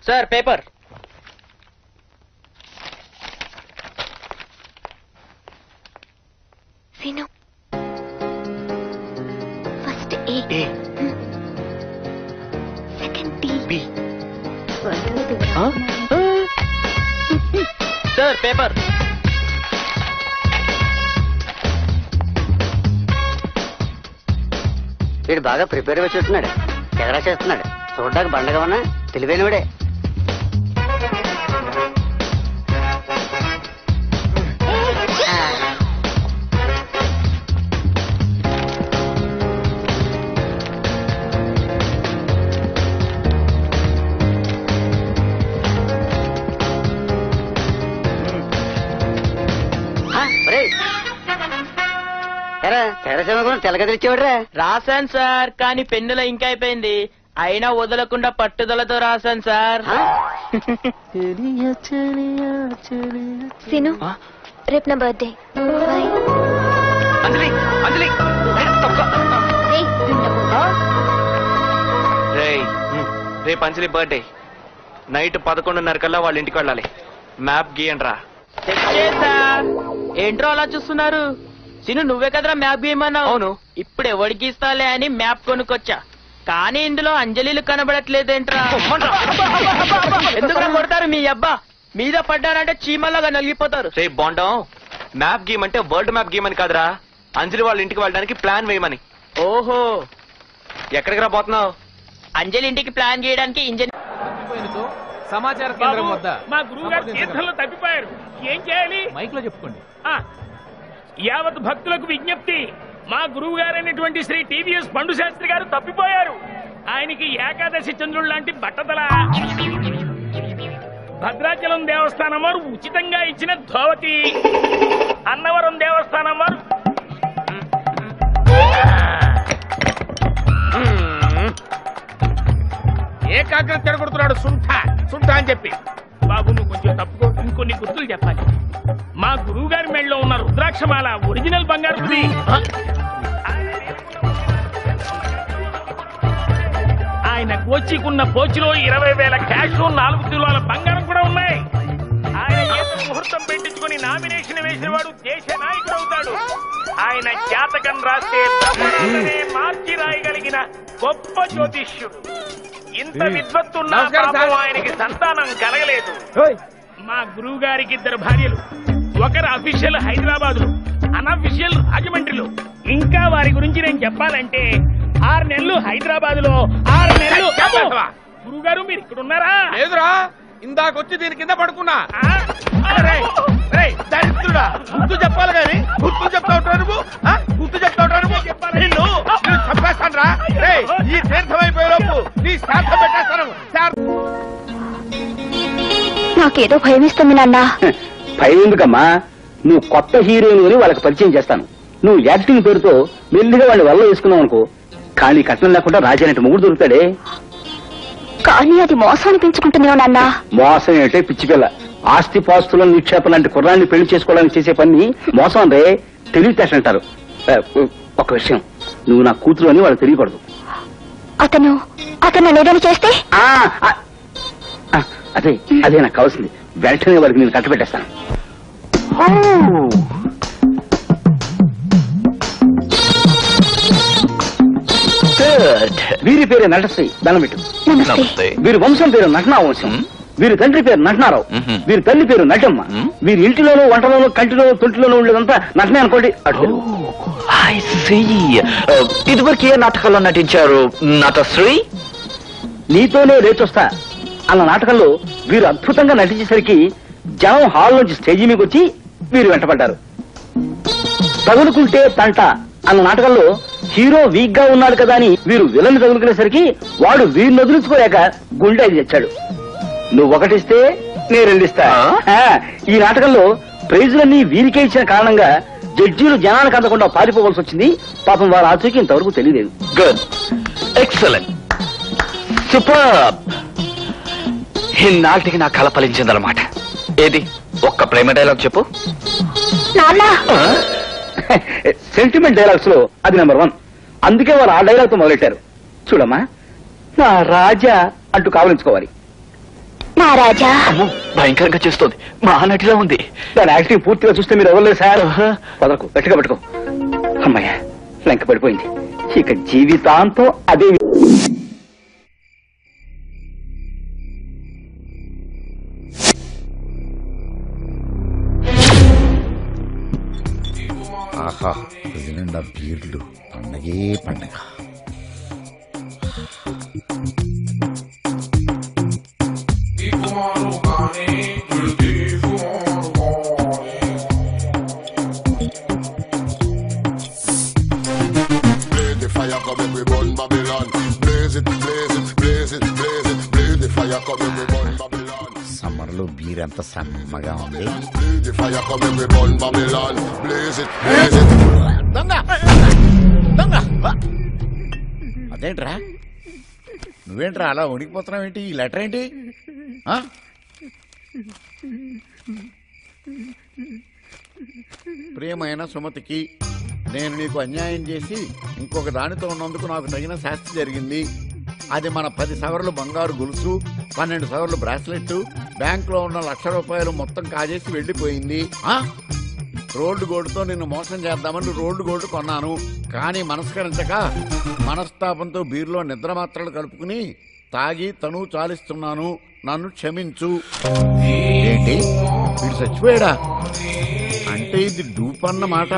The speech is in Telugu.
Sir paper. సీను ఫస్ట్ ఏ, సెకండ్ టీ. Sir paper. వీడు బాగా ప్రిపేర్ అయి చూస్తున్నాడు. ఎగరా చేస్తున్నాడు. చూడడానికి బండగా ఉన్నా తెలివైనవాడే. తెలగదిచ్చేవాడ్రా. రాశాను సార్, కానీ పెన్నులో ఇంకా అయిపోయింది. అయినా వదలకుండా పట్టుదలతో రాశాను సార్. సీను రేపు నా బర్త్డే. రేపు అంజలి బర్త్డే. నైట్ 11:30 కల్లా వాళ్ళ ఇంటికి వెళ్ళాలి. మ్యాప్ గీయండ్రా. ఏంట్రో అలా చూస్తున్నారు? సీను నువ్వే కదరా మ్యాప్ గీయమన్నావు. అవును. ఇప్పుడు ఎవరికి ఇస్తాలే అని మ్యాప్ కొనుక్కొచ్చా, కానీ ఇందులో అంజలిలు కనబడట్లేదేంట్రా? ఎందుకు కొడతారు మీ అబ్బా? మీద పడ్డారంటే చీమల్లాగా నలిగిపోతారు. రేపు బాండం మ్యాప్ గీయమంటే వరల్డ్ మ్యాప్ గీయమని కాదురా, అంజలి వాళ్ళ ఇంటికి వెళ్ళడానికి ప్లాన్ వేయమని. ఓహో, ఎక్కడికి రాబోతున్నావు? అంజలి ఇంటికి ప్లాన్ చేయడానికి ఇంజన్ సమాచార కేంద్రం వద్ద మా గురువు గారు తీర్థంలో తప్పిపోయారు. ఏం చేయాలి? మైక్ లో చెప్పుకోండి. యావత్ భక్తులకు విజ్ఞప్తి, మా గురువు గారైనటువంటి శ్రీ టీవీఎస్ పండు శాస్త్రి గారు తప్పిపోయారు. ఆయనకి ఏకాదశి చంద్రుడు లాంటి బట్టతల. భద్రాచలం దేవస్థానం వారు ఉచితంగా ఇచ్చిన ధోవతి, అన్నవరం దేవస్థానం వారు ఏకాగ్రత చెడగొడుతున్నాడు. సుంఠ అని చెప్పి. బాబు నువ్వు కొంచెం తప్పుకో, ఇంకొన్ని గుర్తులు చెప్పాలి. మా గురువు గారి మెడలో ఉన్న రుద్రాక్షమాల ఒరిజినల్ బంగారుది. ఆయన గోచికున్న పోచిలో 20,000 క్యాష్, 4 కిలోల బంగారం కూడా ఉన్నాయి. ఆయన ఏదో ముహూర్తం పెట్టించుకుని నామినేషన్ వేసిన వాడు దేశ నాయకుడు అవుతాడు. ఆయన జాతకం రాస్తే మార్చి రాయగలిగిన గొప్ప జ్యోతిష్యుడు. ఇంత విద్వత్తున్నా ఆయనకి సంతానం కలగలేదు. మా గురువు గారికి 2 భార్యలు. ఒకరు అఫీషియల్ హైదరాబాద్ లో, అన్అఫీషియల్ రాజమండ్రిలో. ఇంకా వారి గురించి నేను చెప్పాలంటే 6 నెలలు హైదరాబాద్ లో, 6 నెలలు. గురువు గారు మీరు ఇక్కడ ఉన్నారా? లేదురా, ఇందాకొచ్చి దీని కింద పడుకున్నా. దరిద్రుడా, గుర్తు చెప్పాలి కానీ గుర్తు చెప్తా ఉంటావు నువ్వు. గుర్తు చెప్తా ఉంటావు నువ్వు. నిన్ను చంపేస్తాను రా. ఈ తీర్థమైపోయేలోపు నీ శాంతం పెట్టేస్తాను. నాకేదో భయమేస్తుంది నాన్న. భయం ఎందుకమ్మా? నువ్వు కొత్త హీరోయిన్ అని వాళ్ళకి పరిచయం చేస్తాను. నువ్వు యాక్టింగ్ పేరుతో మెల్లిగా వాళ్ళని వల్ల వేసుకున్నావు అనుకో, కానీ కట్నం లేకుండా రాజానంటే మొగుడు దొరుకుతాడే. కానీ అది మోసం అనిపించుకుంటుందేమో నాన్న. మోసం ఏంటే పిచ్చి పిల్ల? ఆస్తి పాస్తుల నిక్షేపం లాంటి కుర్రాన్ని పెళ్లి చేసుకోవడానికి చేసే పని మోసం రే. తెలివితేటలు అంటారు. ఒక విషయం, నువ్వు నా కూతురు అని వాళ్ళకి తెలియకూడదు. అతను లేదని చేస్తే అదే నాకు కావాల్సింది. వెంటనే వాళ్ళకి నేను కట్టబెట్టేస్తాను. వీరి పేరు నటశ్రీ, దండం పెట్టు. వీరి వంశం పేరు నటనా వంశం. వీరి తండ్రి పేరు నటనారావు. వీరి తల్లి పేరు నటమ్మ. వీరి ఇంటిలోనూ, వంటలోనూ, కంటిలోనూ, తొంటిలోనూ ఉండేదంతా నటనే అనుకోండి. ఇదివరకు ఏ నాటకాల్లో నటించారు నటశ్రీ? నీతోనే లేచొస్తా అన్న నాటకంలో వీరు అద్భుతంగా నటించేసరికి జనం హాల్ నుంచి స్టేజీ మీదకి వచ్చి వీరు వెంటపడ్డారు. తగులుకుంటే తంట అన్న నాటకంలో హీరో వీక్ గా ఉన్నాడు కదా అని వీరు విలన్ తగులుకునేసరికి వాడు వీరిని వదిలించుకోలేక గుండె అది తెచ్చాడు. నువ్వు ఒకటిస్తే నేను 2 ఇస్తా. ఈ నాటకంలో ప్రైజులన్నీ వీరికే ఇచ్చిన కారణంగా జడ్జీలు జనానికి అందకుండా పారిపోవలసి వచ్చింది. పాపం వారి ఆచూకీ ఇంతవరకు తెలియలేదు. Good, excellent, super. ఇన్నాటికి నా కళ ఫలించిందన్నమాట. ఏది ఒక్క ప్రేమ డైలాగ్ చెప్పు. సెంటిమెంట్ డైలాగ్స్ లో అది నెంబర్ 1. అందుకే వారు ఆ డైలాగ్ తో మొదలెట్టారు. చూడమ్మా, నా రాజా అంటూ కావలించుకోవాలి. నా రాజా. అమ్మో, భయంకరంగా చేస్తోంది. మా నటిలా ఉంది. దాని యాక్టింగ్ పూర్తిగా చూస్తే మీరు ఎవరు సార్. పదకు గట్టిగా పట్టుకో. అమ్మయ్య, లంక పడిపోయింది. ఇక జీవితాంతం అదే. ఆహా, ఇది నిండా బీర్లు. పండగే పండగ. సమ్మర్లో బీర్ ఎంత సమ్మగా ఉంది. అదేంట్రా, నువ్వేంట్రా అలా వణికిపోతున్నావు? ఏంటి ఈ లెటర్ ఏంటి? ప్రియమైన సుమతికి, నేను నీకు అన్యాయం చేసి ఇంకొక దానితో ఉన్నందుకు నాకు తగిన శాస్తి జరిగింది. అది మన 10 సవర్లు బంగారు గొలుసు, 12 సవర్లు బ్రాస్లెట్, బ్యాంకులో ఉన్న ₹1,00,000 మొత్తం కాజేసి వెళ్లిపోయింది. రోల్డ్ గోల్డ్తో నిన్ను మోసం చేద్దామని రోల్డ్ గోల్డ్ కొన్నాను. కానీ మనస్కరించక మనస్తాపంతో బీర్లో నిద్ర మాత్రలు కలుపుకుని తాగి తను చాలిస్తున్నాను. నన్ను క్షమించు. ఏంటి, వీడు చచ్చిపోయాడా? అంటే ఇది డూప్ అన్నమాట.